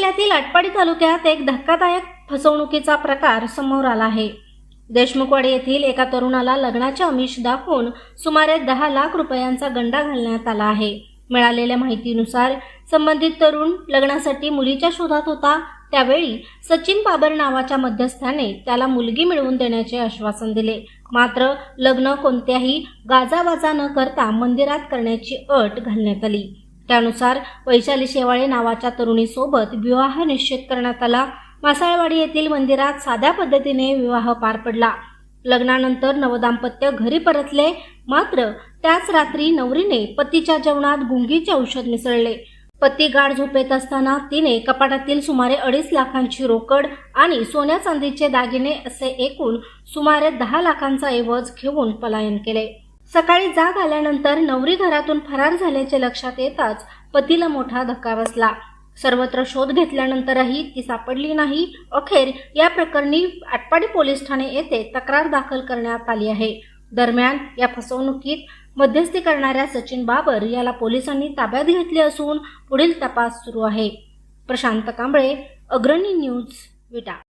जिल्ह्यातील आटपाडी तालुक्यात एक धक्कादायक फसवणुकीचा प्रकार समोर आला आहे। देशमुखवाडी येथील एका तरुणाला लग्नाचे आमिष दाखवून सुमारे 10 लाख रुपयांचा गंडा घालण्यात आला आहे। मिळालेल्या माहितीनुसार संबंधित तरुण लग्नासाठी मुलीच्या शोधात होता। त्यावेळी सचिन बाबर नावाच्या मध्यस्थाने त्याला मुलगी मिळवून देण्याचे आश्वासन दिले। मात्र लग्न कोणत्याही गाजावाजा न करता मंदिरात करण्याची अट घालण्यात आली। त्यानुसार वैशाली शेवाळे नावाच्या तरुणीसोबत विवाह निश्चित करण्यात आला। मासाळवाडी येथील मंदिरात साध्या पद्धतीने विवाह पार पडला। लग्नानंतर नवदाम्पत्य घरी परतले, मात्र त्याच रात्री नवरीने पतीच्या जेवणात गुंगीचे औषध मिसळले। पती गाढ झोपेत असताना तिने कपाटातील सुमारे 2.5 लाखांची रोकड आणि सोन्या चांदीचे दागिने असे एकूण सुमारे 10 लाखांचा ऐवज घेऊन पलायन केले। सकाळी जाग आल्यानंतर नवरी घरातून फरार झाल्याचे लक्षात येताच पतीला मोठा धक्का बसला। सर्वत्र शोध घेतल्यानंतरही ती सापडली नाही। अखेर या प्रकरणी आटपाडी पोलीस ठाणे येथे तक्रार दाखल करण्यात आली आहे। दरम्यान या फसवणुकीत मध्यस्थी करणाऱ्या सचिन बाबर याला पोलिसांनी ताब्यात घेतले असून पुढील तपास सुरू आहे। प्रशांत कांबळे, अग्रणी न्यूज, विटा।